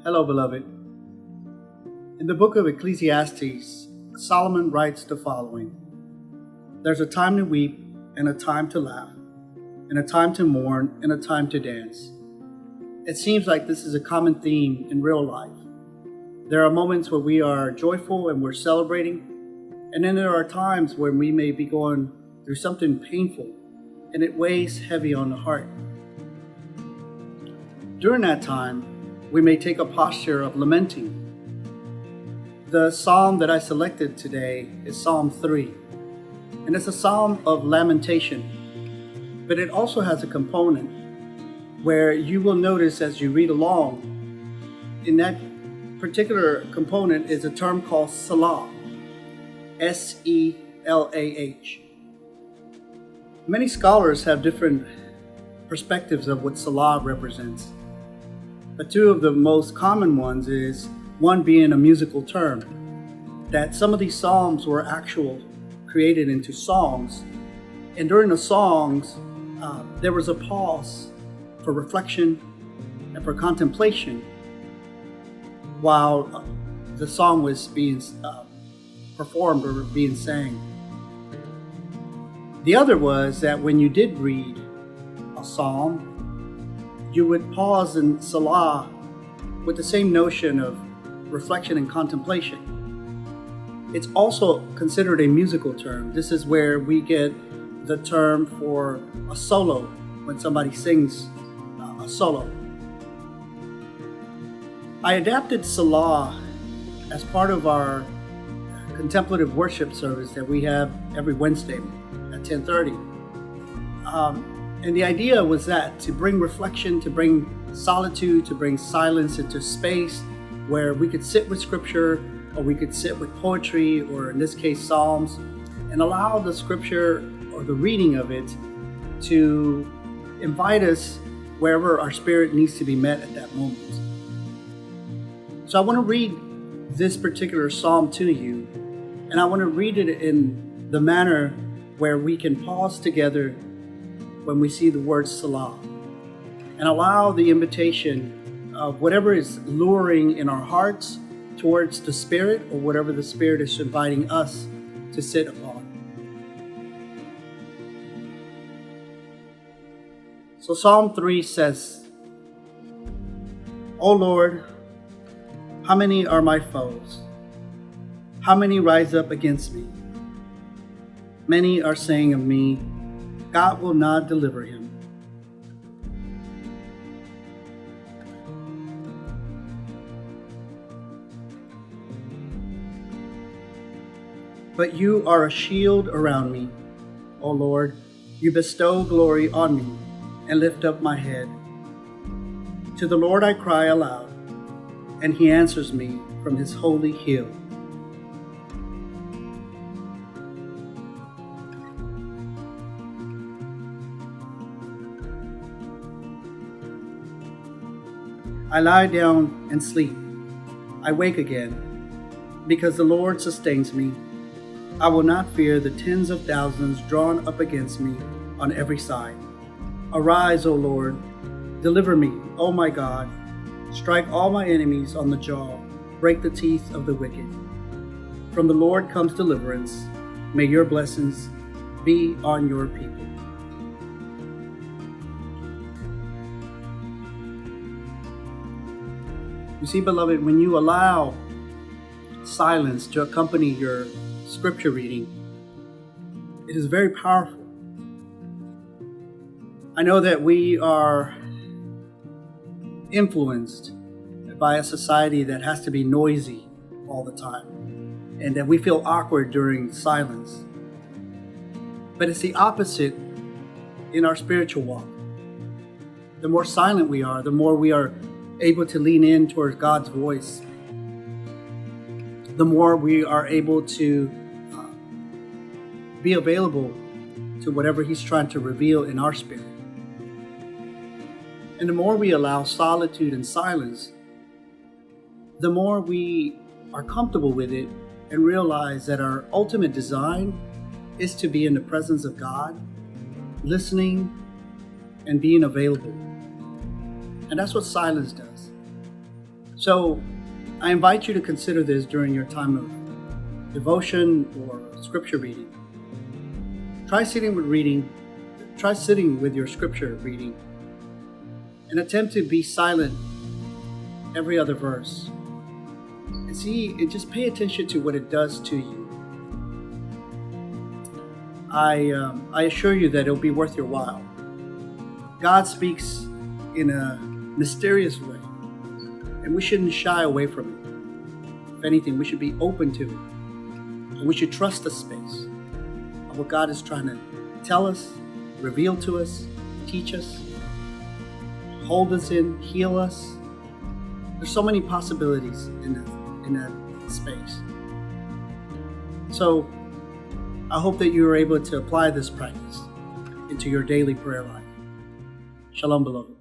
Hello, beloved. In the book of Ecclesiastes, Solomon writes the following: There's a time to weep and a time to laugh, and a time to mourn and a time to dance. It seems like this is a common theme in real life. There are moments where we are joyful and we're celebrating, and then there are times when we may be going through something painful and it weighs heavy on the heart. During that time, we may take a posture of lamenting. The psalm that I selected today is Psalm 3, and it's a psalm of lamentation, but it also has a component where you will notice as you read along, in that particular component is a term called Selah, S-E-L-A-H. Many scholars have different perspectives of what Selah represents. But two of the most common ones is one being a musical term, that some of these psalms were created into songs, and during the songs there was a pause for reflection and for contemplation while the song was being performed or being sang. The other was that when you did read a psalm, you would pause in Selah with the same notion of reflection and contemplation. It's also considered a musical term. This is where we get the term for a solo, when somebody sings a solo. I adapted Selah as part of our contemplative worship service that we have every Wednesday at 10:30. And the idea was that to bring reflection, to bring solitude, to bring silence into space where we could sit with scripture, or we could sit with poetry, or in this case, Psalms, and allow the scripture or the reading of it to invite us wherever our spirit needs to be met at that moment. So I want to read this particular Psalm to you, and I want to read it in the manner where we can pause together when we see the word Selah, and allow the invitation of whatever is luring in our hearts towards the Spirit, or whatever the Spirit is inviting us to sit upon. So Psalm 3 says, O Lord, how many are my foes? How many rise up against me? Many are saying of me, God will not deliver him. But you are a shield around me, O Lord. You bestow glory on me and lift up my head. To the Lord I cry aloud, and he answers me from his holy hill. I lie down and sleep. I wake again, because the Lord sustains me. I will not fear the tens of thousands drawn up against me on every side. Arise, O Lord, deliver me, O my God. Strike all my enemies on the jaw, break the teeth of the wicked. From the Lord comes deliverance. May your blessings be on your people. You see, beloved, when you allow silence to accompany your scripture reading, it is very powerful. I know that we are influenced by a society that has to be noisy all the time, and that we feel awkward during silence. But it's the opposite in our spiritual walk. The more silent we are, the more we are able to lean in towards God's voice, the more we are able to be available to whatever he's trying to reveal in our spirit. And the more we allow solitude and silence, the more we are comfortable with it and realize that our ultimate design is to be in the presence of God, listening and being available. And that's what silence does. So I invite you to consider this during your time of devotion or scripture reading. Try sitting with your scripture reading and attempt to be silent every other verse. And just pay attention to what it does to you. I assure you that it'll be worth your while. God speaks in a mysterious way, and we shouldn't shy away from it. If anything, we should be open to it, and we should trust the space of what God is trying to tell us, reveal to us, teach us, hold us in, heal us. There's so many possibilities in that space. So I hope that you are able to apply this practice into your daily prayer life. Shalom, beloved.